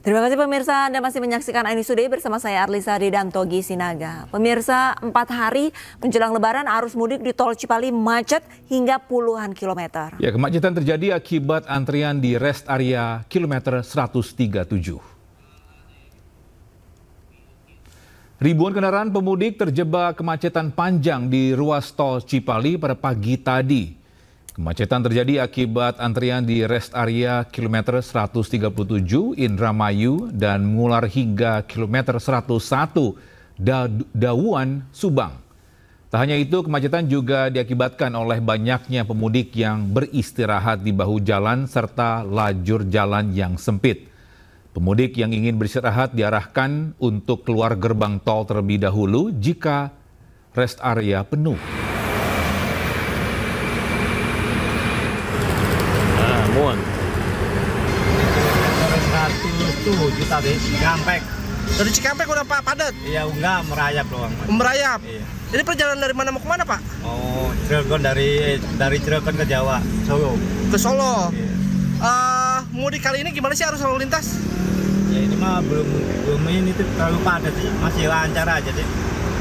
Terima kasih pemirsa, Anda masih menyaksikan Aini Today bersama saya Arlisari dan Togi Sinaga. Pemirsa, 4 hari menjelang Lebaran arus mudik di Tol Cipali macet hingga puluhan kilometer. Ya, kemacetan terjadi akibat antrian di rest area kilometer 137. Ribuan kendaraan pemudik terjebak kemacetan panjang di ruas Tol Cipali pada pagi tadi. Kemacetan terjadi akibat antrian di rest area kilometer 137 Indramayu dan mengular hingga kilometer 101 Dawuan, Subang. Tak hanya itu, kemacetan juga diakibatkan oleh banyaknya pemudik yang beristirahat di bahu jalan serta lajur jalan yang sempit. Pemudik yang ingin beristirahat diarahkan untuk keluar gerbang tol terlebih dahulu jika rest area penuh. Juta deh, Cikampek. Dari Cikampek udah Pak padat? Iya, enggak, merayap doang. Merayap? Iya. Ini perjalanan dari mana mau ke mana Pak? Oh, Cirebon dari Cirebon ke Jawa, Solo. Ke Solo? Iya. Mudik kali ini gimana sih arus lalu lintas? Ya ini mah belum ini tuh terlalu padat sih, masih lancar aja sih.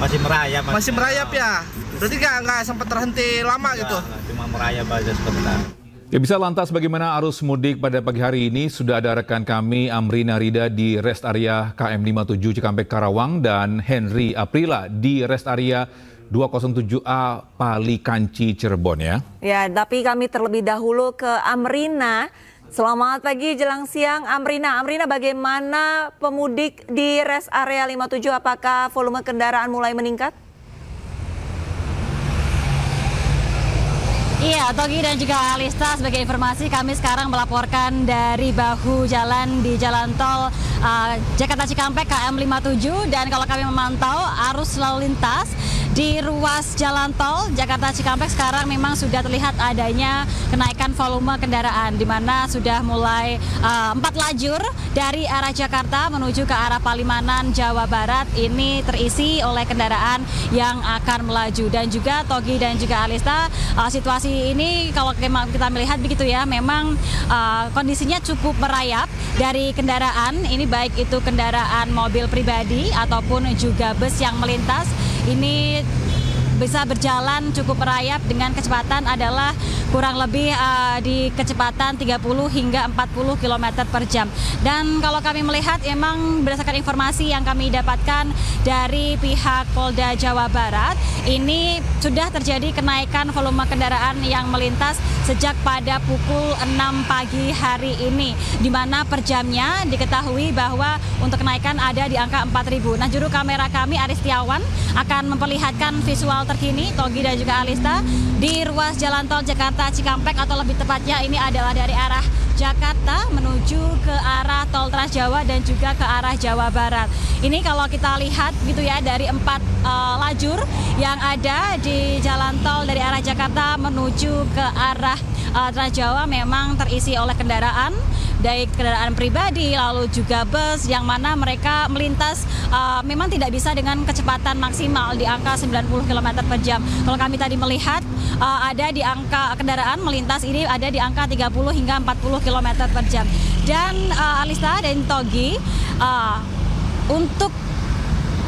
Masih merayap. Masih merayap ya? Berarti nggak sempat terhenti lama enggak, gitu? Enggak, cuma merayap aja sebentar. Ya, bisa lantas bagaimana arus mudik pada pagi hari ini? Sudah ada rekan kami Amrina Rida di rest area KM 57 Cikampek Karawang dan Henry Aprila di rest area 207A Palikanci Cirebon ya. Ya, tapi kami terlebih dahulu ke Amrina. Selamat pagi jelang siang Amrina. Amrina, bagaimana pemudik di rest area 57? Apakah volume kendaraan mulai meningkat? Iya, Togi dan juga Alista, sebagai informasi kami sekarang melaporkan dari bahu jalan di Jalan Tol Jakarta Cikampek KM 57, dan kalau kami memantau arus lalu lintas di ruas Jalan Tol Jakarta Cikampek sekarang memang sudah terlihat adanya kenaikan volume kendaraan, di mana sudah mulai 4 lajur dari arah Jakarta menuju ke arah Palimanan, Jawa Barat ini terisi oleh kendaraan yang akan melaju. Dan juga Togi dan juga Alista, situasi ini kalau kita melihat begitu ya, memang kondisinya cukup merayap dari kendaraan ini, baik itu kendaraan mobil pribadi ataupun juga bus yang melintas ini bisa berjalan cukup merayap dengan kecepatan adalah kurang lebih di kecepatan 30 hingga 40 km per jam. Dan kalau kami melihat memang berdasarkan informasi yang kami dapatkan dari pihak Polda Jawa Barat, ini sudah terjadi kenaikan volume kendaraan yang melintas sejak pada pukul 6 pagi hari ini, di mana per jamnya diketahui bahwa untuk kenaikan ada di angka 4.000. Nah, juru kamera kami Aris Setiawan akan memperlihatkan visual terkini Togi dan juga Alista di ruas Jalan Tol Jakarta Cikampek, atau lebih tepatnya ini adalah dari arah Jakarta menuju ke arah Tol Trans Jawa dan juga ke arah Jawa Barat. Ini kalau kita lihat gitu ya, dari 4 lajur yang ada di jalan tol dari arah Jakarta menuju ke arah Trans Jawa memang terisi oleh kendaraan, baik kendaraan pribadi lalu juga bus, yang mana mereka melintas memang tidak bisa dengan kecepatan maksimal di angka 90 km per jam. Kalau kami tadi melihat ada di angka kendaraan melintas ini ada di angka 30 hingga 40 km per jam. Dan Alista dan Togi, untuk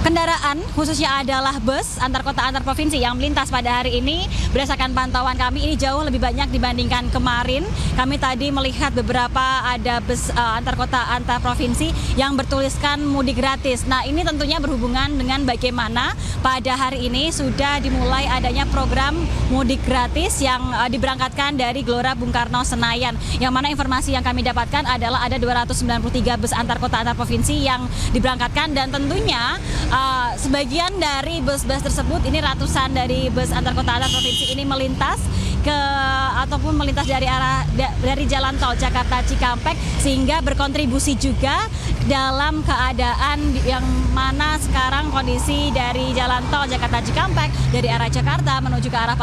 kendaraan khususnya adalah bus antar kota antar provinsi yang melintas pada hari ini, berdasarkan pantauan kami ini jauh lebih banyak dibandingkan kemarin. Kami tadi melihat beberapa ada bus antar kota antar provinsi yang bertuliskan mudik gratis. Nah, ini tentunya berhubungan dengan bagaimana pada hari ini sudah dimulai adanya program mudik gratis yang diberangkatkan dari Gelora Bung Karno Senayan, yang mana informasi yang kami dapatkan adalah ada 293 bus antar kota antar provinsi yang diberangkatkan, dan tentunya sebagian dari bus-bus tersebut ini ratusan dari bus antar kota antar provinsi ini melintas ataupun melintas dari jalan tol Jakarta Cikampek, sehingga berkontribusi juga dalam keadaan yang mana sekarang kondisi dari jalan tol Jakarta Cikampek dari arah Jakarta menuju ke arah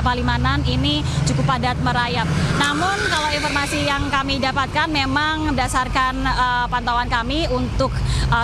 Palimanan ini cukup padat merayap. Namun kalau informasi yang kami dapatkan memang berdasarkan pantauan kami untuk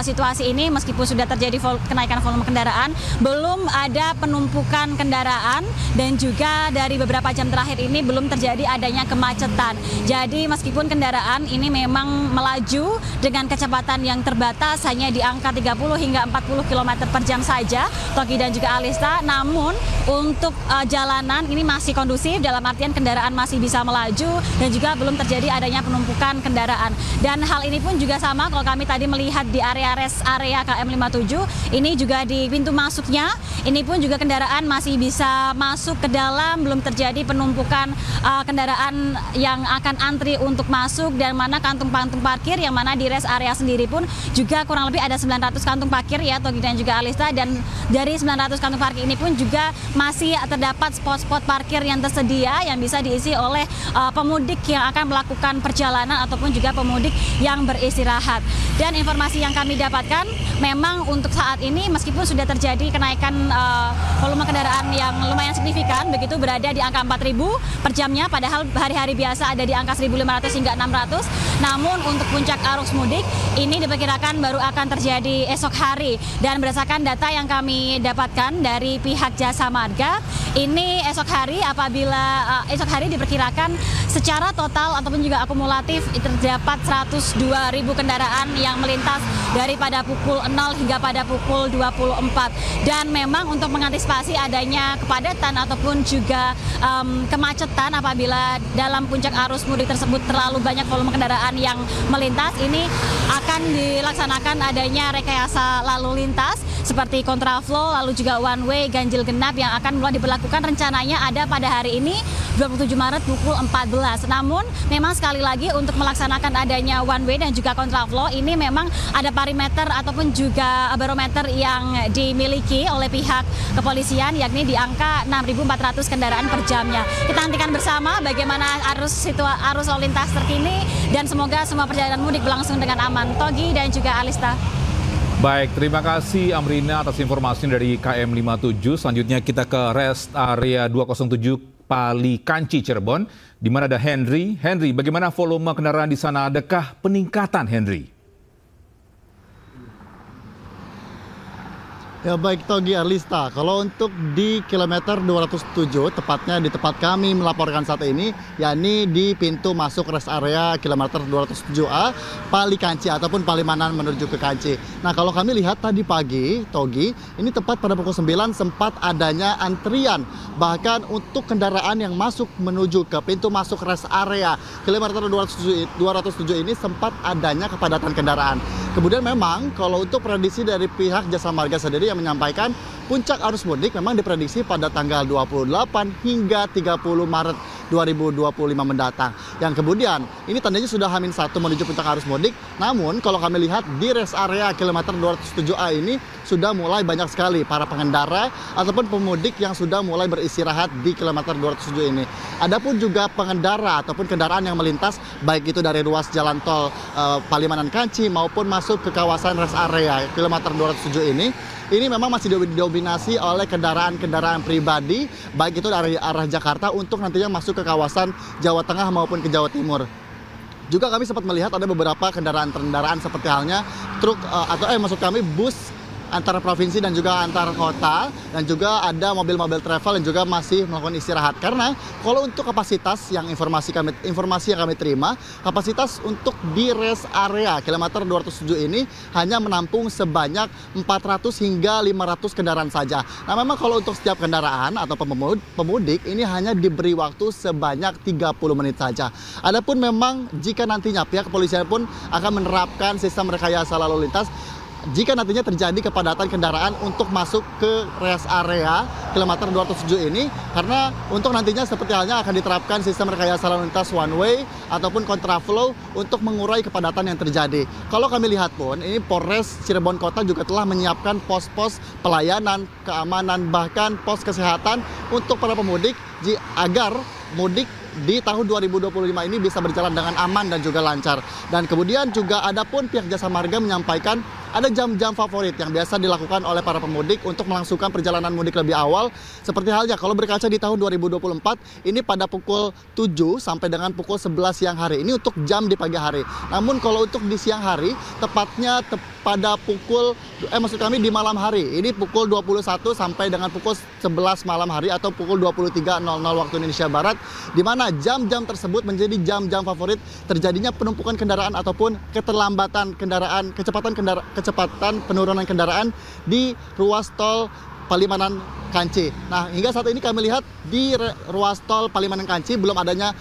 situasi ini, meskipun sudah terjadi kenaikan volume kendaraan, belum ada penumpukan kendaraan, dan juga dari beberapa jam terakhir ini belum terjadi adanya kemacetan. Jadi meskipun kendaraan ini memang melaju dengan kecepatan kecepatan yang terbatas hanya di angka 30 hingga 40 km per jam saja, Togi dan juga Alista. Namun untuk jalanan ini masih kondusif, dalam artian kendaraan masih bisa melaju dan juga belum terjadi adanya penumpukan kendaraan. Dan hal ini pun juga sama kalau kami tadi melihat di area rest area KM 57, ini juga di pintu masuknya, ini pun juga kendaraan masih bisa masuk ke dalam, belum terjadi penumpukan kendaraan yang akan antri untuk masuk, dan mana kantung-kantung parkir yang mana di rest area sendiri pun juga kurang lebih ada 900 kantung parkir ya Togi dan juga Alista, dan dari 900 kantung parkir ini pun juga masih terdapat spot-spot parkir yang tersedia yang bisa diisi oleh pemudik yang akan melakukan perjalanan ataupun juga pemudik yang beristirahat. Dan informasi yang kami dapatkan memang untuk saat ini meskipun sudah terjadi kenaikan volume kendaraan yang lumayan signifikan, begitu berada di angka 4.000 per jamnya, padahal hari-hari biasa ada di angka 1.500 hingga 600. Namun untuk puncak arus mudik ini diperkirakan baru akan terjadi esok hari, dan berdasarkan data yang kami dapatkan dari pihak Jasa Marga, ini esok hari apabila esok hari diperkirakan secara total ataupun juga akumulatif terdapat 102.000 kendaraan yang melintas daripada pukul 0 hingga pada pukul 24. Dan memang untuk mengantisipasi adanya kepadatan ataupun juga kemacetan apabila dalam puncak arus mudik tersebut terlalu banyak volume kendaraan yang melintas, ini akan dilaksanakan adanya rekayasa lalu lintas seperti kontraflow, lalu juga one way, ganjil genap yang akan mulai diberlakukan rencananya ada pada hari ini 27 Maret pukul 14. Namun memang sekali lagi untuk melaksanakan adanya one way dan juga kontraflow ini memang ada parameter ataupun juga barometer yang dimiliki oleh pihak kepolisian, yakni di angka 6.400 kendaraan per jamnya. Kita nantikan bersama bagaimana arus lalu lintas terkini, dan semoga semua perjalanan mudik berlangsung dengan aman. Togi dan juga Alista. Baik, terima kasih Amrina atas informasi dari KM 57. Selanjutnya kita ke rest area 207 Pali Kanci Cirebon, di mana ada Henry. Henry, bagaimana volume kendaraan di sana? Adakah peningkatan, Henry? Ya baik Togi, Arlista, kalau untuk di kilometer 207, tepatnya di tempat kami melaporkan saat ini, yakni di pintu masuk rest area kilometer 207A, Pali Kanci ataupun Palimanan menuju ke Kanci. Nah kalau kami lihat tadi pagi, Togi, ini tepat pada pukul 9 sempat adanya antrian. Bahkan untuk kendaraan yang masuk menuju ke pintu masuk rest area kilometer 207 ini sempat adanya kepadatan kendaraan. Kemudian memang kalau untuk prediksi dari pihak Jasa Marga sendiri yang menyampaikan puncak arus mudik memang diprediksi pada tanggal 28 hingga 30 Maret 2025 mendatang. Yang kemudian ini tandanya sudah H-1 menuju puncak arus mudik. Namun kalau kami lihat di rest area kilometer 207A ini sudah mulai banyak sekali para pengendara ataupun pemudik yang sudah mulai beristirahat di kilometer 207 ini. Adapun juga pengendara ataupun kendaraan yang melintas baik itu dari ruas jalan tol Palimanan Kanci maupun masuk ke kawasan rest area kilometer 207 ini memang masih didominasi oleh kendaraan-kendaraan pribadi, baik itu dari arah Jakarta untuk nantinya masuk ke kawasan Jawa Tengah maupun ke Jawa Timur. Juga kami sempat melihat ada beberapa kendaraan seperti halnya truk maksud kami bus antar provinsi dan juga antar kota, dan juga ada mobil-mobil travel yang juga masih melakukan istirahat. Karena kalau untuk kapasitas yang informasi yang kami terima, kapasitas untuk di rest area kilometer 207 ini hanya menampung sebanyak 400 hingga 500 kendaraan saja. Nah memang kalau untuk setiap kendaraan atau pemudik ini hanya diberi waktu sebanyak 30 menit saja. Adapun memang jika nantinya pihak kepolisian pun akan menerapkan sistem rekayasa lalu lintas jika nantinya terjadi kepadatan kendaraan untuk masuk ke rest area kilometer 207 ini, karena untuk nantinya seperti halnya akan diterapkan sistem rekayasa lalu lintas one way ataupun kontraflow untuk mengurai kepadatan yang terjadi. Kalau kami lihat pun, ini Polres Cirebon Kota juga telah menyiapkan pos-pos pelayanan, keamanan, bahkan pos kesehatan untuk para pemudik agar mudik di tahun 2025 ini bisa berjalan dengan aman dan juga lancar. Dan kemudian juga ada pun pihak Jasa Marga menyampaikan ada jam-jam favorit yang biasa dilakukan oleh para pemudik untuk melangsungkan perjalanan mudik lebih awal. Seperti halnya kalau berkaca di tahun 2024, ini pada pukul 7 sampai dengan pukul 11 siang hari. Ini untuk jam di pagi hari. Namun kalau untuk di siang hari, tepatnya pada pukul, maksud kami di malam hari, ini pukul 21 sampai dengan pukul 11 malam hari atau pukul 23.00 waktu Indonesia Barat, di mana jam-jam tersebut menjadi jam-jam favorit terjadinya penumpukan kendaraan ataupun keterlambatan kendaraan, kecepatan penurunan kendaraan di ruas tol Palimanan Kanci. Nah, hingga saat ini kami lihat di ruas tol Palimanan Kanci belum adanya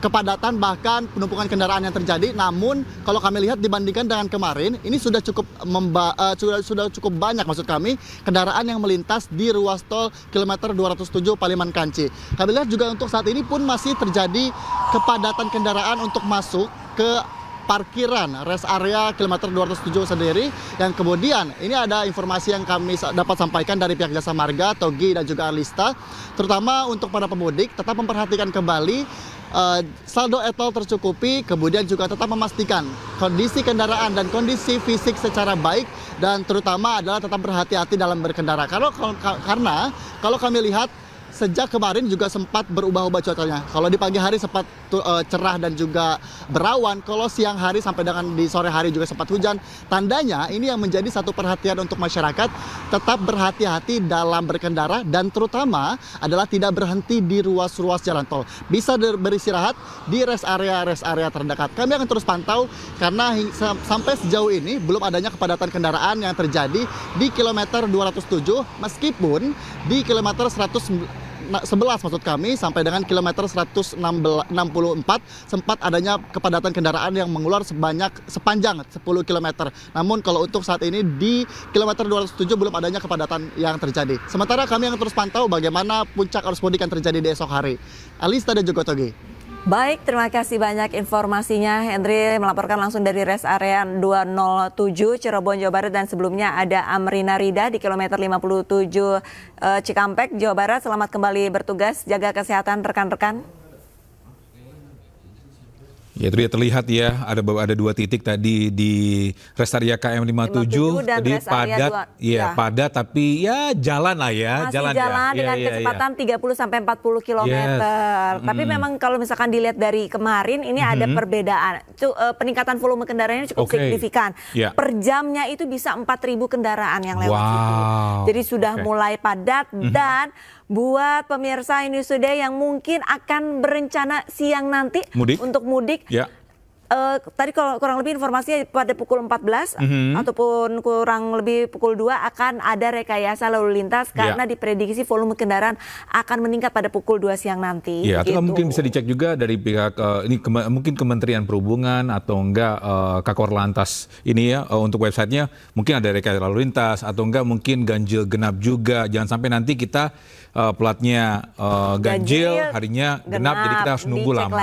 kepadatan bahkan penumpukan kendaraan yang terjadi. Namun kalau kami lihat dibandingkan dengan kemarin, ini sudah cukup sudah cukup banyak maksud kami kendaraan yang melintas di ruas tol kilometer 207 Palimanan Kanci. Kami lihat juga untuk saat ini pun masih terjadi kepadatan kendaraan untuk masuk ke parkiran rest area kilometer 207 sendiri. Dan kemudian ini ada informasi yang kami dapat sampaikan dari pihak Jasa Marga, Togi dan juga Arlista, terutama untuk para pemudik tetap memperhatikan kembali saldo e-tol tercukupi, kemudian juga tetap memastikan kondisi kendaraan dan kondisi fisik secara baik, dan terutama adalah tetap berhati-hati dalam berkendara. Karena kalau kami lihat sejak kemarin juga sempat berubah-ubah cuacanya. Kalau di pagi hari sempat cerah dan juga berawan, kalau siang hari sampai dengan di sore hari juga sempat hujan. Tandanya ini yang menjadi satu perhatian untuk masyarakat, tetap berhati-hati dalam berkendara dan terutama adalah tidak berhenti di ruas-ruas jalan tol. Bisa beristirahat di rest area terdekat. Kami akan terus pantau karena sampai sejauh ini belum adanya kepadatan kendaraan yang terjadi di kilometer 207, meskipun di kilometer 11 maksud kami sampai dengan kilometer 164 sempat adanya kepadatan kendaraan yang mengular sepanjang 10 km. Namun kalau untuk saat ini di kilometer 207 belum adanya kepadatan yang terjadi. Sementara kami akan terus pantau bagaimana puncak arus mudik yang terjadi di esok hari. Alista dan juga Togi. Baik, terima kasih banyak informasinya. Henry melaporkan langsung dari rest area 207 Cirebon, Jawa Barat, dan sebelumnya ada Amrina Rida di kilometer 57 Cikampek, Jawa Barat. Selamat kembali bertugas, jaga kesehatan rekan-rekan. Ya, itu dia terlihat ya, ada dua titik tadi di rest area KM 57 tadi padat, padat tapi ya jalan lah ya, masih jalan dengan kecepatan 30 sampai 40 km. Tapi memang kalau misalkan dilihat dari kemarin ini ada perbedaan. Peningkatan volume kendaraannya cukup signifikan. Per jamnya itu bisa 4.000 kendaraan yang lewat situ. Jadi sudah mulai padat dan buat pemirsa News Today yang mungkin akan berencana siang nanti untuk mudik. Tadi kalau kurang lebih informasinya pada pukul 14 ataupun kurang lebih pukul 2 akan ada rekayasa lalu lintas karena diprediksi volume kendaraan akan meningkat pada pukul 2 siang nanti. Ya, atau mungkin bisa dicek juga dari pihak mungkin Kementerian Perhubungan atau enggak Kakor Lantas ini ya, untuk websitenya mungkin ada rekayasa lalu lintas atau enggak mungkin ganjil genap juga. Jangan sampai nanti kita platnya ganjil, harinya genap, jadi kita harus nunggu lama.